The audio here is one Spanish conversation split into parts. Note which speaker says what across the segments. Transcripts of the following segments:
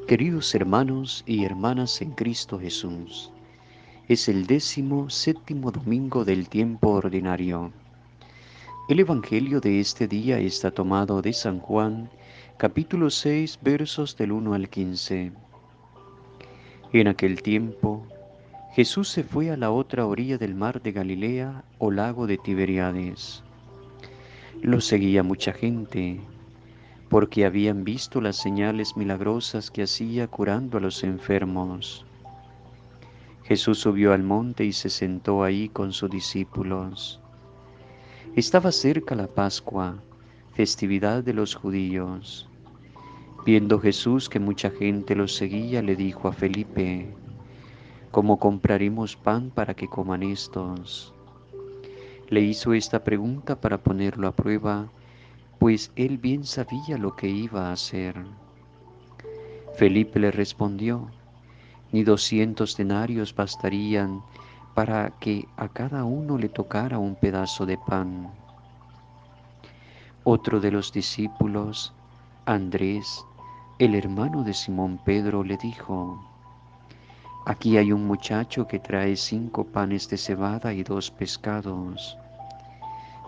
Speaker 1: Queridos hermanos y hermanas en Cristo Jesús, es el 17º domingo del tiempo ordinario. El Evangelio de este día está tomado de San Juan, capítulo 6, versos del 1 al 15. En aquel tiempo, Jesús se fue a la otra orilla del mar de Galilea o lago de Tiberíades. Lo seguía mucha gente, porque habían visto las señales milagrosas que hacía curando a los enfermos. Jesús subió al monte y se sentó ahí con sus discípulos. Estaba cerca la Pascua, festividad de los judíos. Viendo Jesús que mucha gente los seguía, le dijo a Felipe: ¿Cómo compraremos pan para que coman estos? Le hizo esta pregunta para ponerlo a prueba, pues él bien sabía lo que iba a hacer. Felipe le respondió: Ni 200 denarios bastarían para que a cada uno le tocara un pedazo de pan. Otro de los discípulos, Andrés, el hermano de Simón Pedro, le dijo: Aquí hay un muchacho que trae 5 panes de cebada y 2 pescados.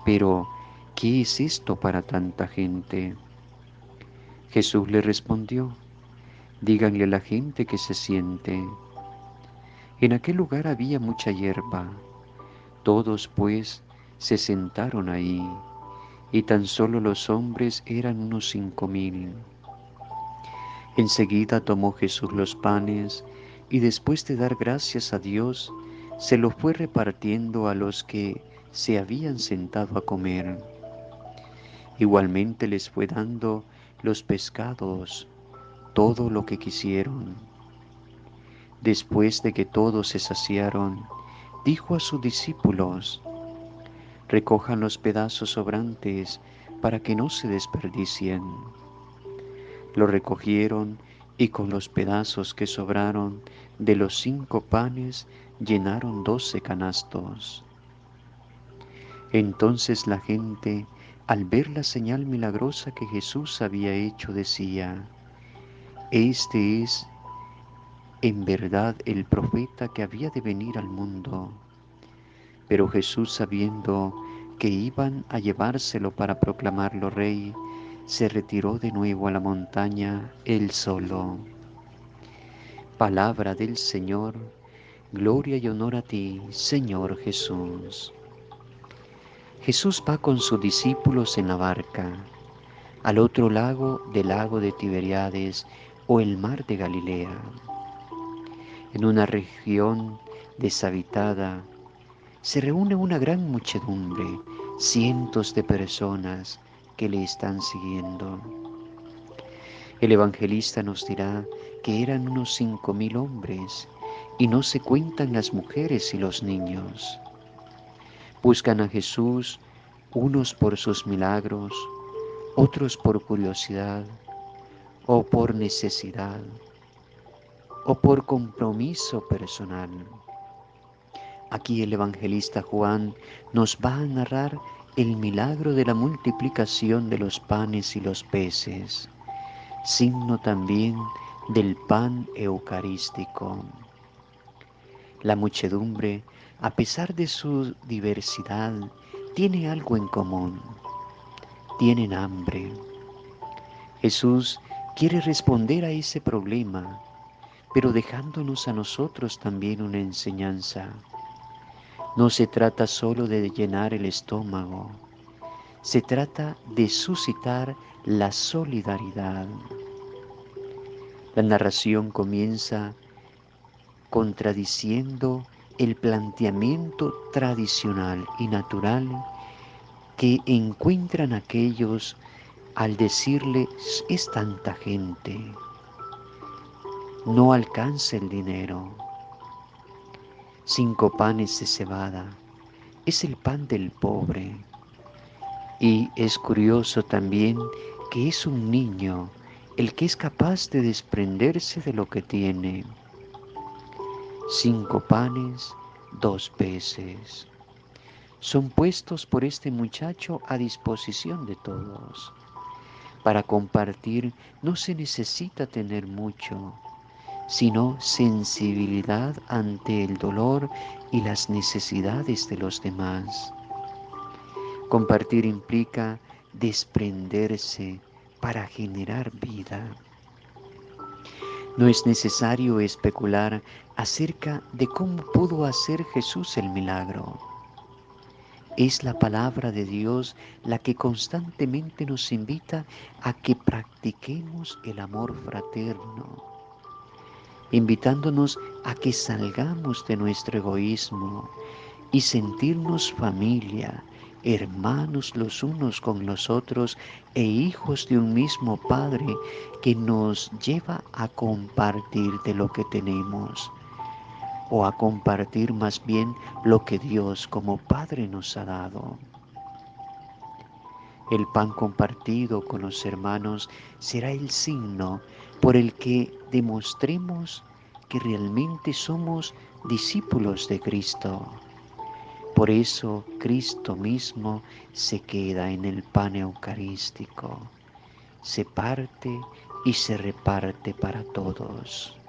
Speaker 1: Pero, ¿qué es esto para tanta gente? Jesús le respondió: Díganle a la gente que se siente. En aquel lugar había mucha hierba. Todos pues se sentaron ahí, y tan solo los hombres eran unos 5000. Enseguida tomó Jesús los panes, y después de dar gracias a Dios, se los fue repartiendo a los que se habían sentado a comer. Igualmente les fue dando los pescados, todo lo que quisieron. Después de que todos se saciaron, dijo a sus discípulos: Recojan los pedazos sobrantes para que no se desperdicien. Lo recogieron y con los pedazos que sobraron de los 5 panes llenaron 12 canastos. Entonces la gente, al ver la señal milagrosa que Jesús había hecho, decía: Este es en verdad el profeta que había de venir al mundo. Pero Jesús, sabiendo que iban a llevárselo para proclamarlo rey, se retiró de nuevo a la montaña él solo. Palabra del Señor, gloria y honor a ti, Señor Jesús. Jesús va con sus discípulos en la barca, al otro lado del lago de Tiberíades o el mar de Galilea, en una región deshabitada. Se reúne una gran muchedumbre, cientos de personas que le están siguiendo. El evangelista nos dirá que eran unos 5000 hombres y no se cuentan las mujeres y los niños. Buscan a Jesús, unos por sus milagros, otros por curiosidad o por necesidad o por compromiso personal. Aquí el evangelista Juan nos va a narrar el milagro de la multiplicación de los panes y los peces, signo también del pan eucarístico. La muchedumbre, a pesar de su diversidad, tiene algo en común: tienen hambre. Jesús quiere responder a ese problema, pero dejándonos a nosotros también una enseñanza. No se trata solo de llenar el estómago, se trata de suscitar la solidaridad. La narración comienza contradiciendo el planteamiento tradicional y natural que encuentran aquellos al decirle: es tanta gente, no alcanza el dinero. 5 panes de cebada es el pan del pobre. Y es curioso también que es un niño el que es capaz de desprenderse de lo que tiene. 5 panes, 2 peces. Son puestos por este muchacho a disposición de todos. Para compartir no se necesita tener mucho, sino sensibilidad ante el dolor y las necesidades de los demás. Compartir implica desprenderse para generar vida. No es necesario especular acerca de cómo pudo hacer Jesús el milagro. Es la palabra de Dios la que constantemente nos invita a que practiquemos el amor fraterno, invitándonos a que salgamos de nuestro egoísmo y sentirnos familia, hermanos los unos con los otros e hijos de un mismo Padre que nos lleva a compartir de lo que tenemos, o a compartir más bien lo que Dios como Padre nos ha dado. El pan compartido con los hermanos será el signo por el que demostremos que realmente somos discípulos de Cristo. Por eso Cristo mismo se queda en el pan eucarístico, se parte y se reparte para todos.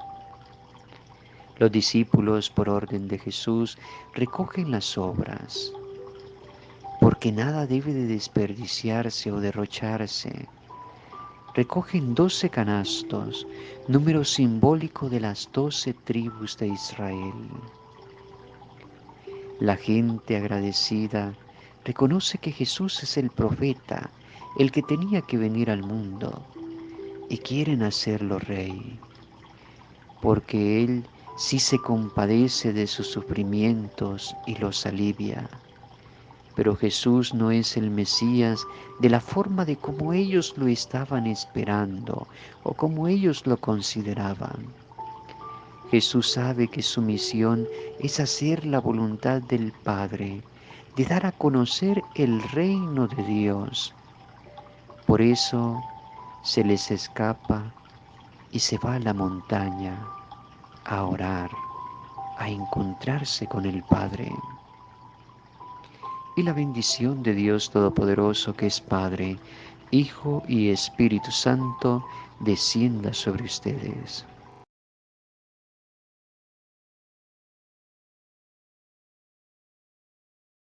Speaker 1: Los discípulos, por orden de Jesús, recogen las obras, porque nada debe de desperdiciarse o derrocharse. Recogen 12 canastos, número simbólico de las 12 tribus de Israel. La gente agradecida reconoce que Jesús es el profeta, el que tenía que venir al mundo, y quieren hacerlo rey, porque Él sí se compadece de sus sufrimientos y los alivia. Pero Jesús no es el Mesías de la forma de como ellos lo estaban esperando o como ellos lo consideraban. Jesús sabe que su misión es hacer la voluntad del Padre, de dar a conocer el reino de Dios. Por eso se les escapa y se va a la montaña a orar, a encontrarse con el Padre. Y la bendición de Dios Todopoderoso, que es Padre, Hijo y Espíritu Santo, descienda sobre ustedes.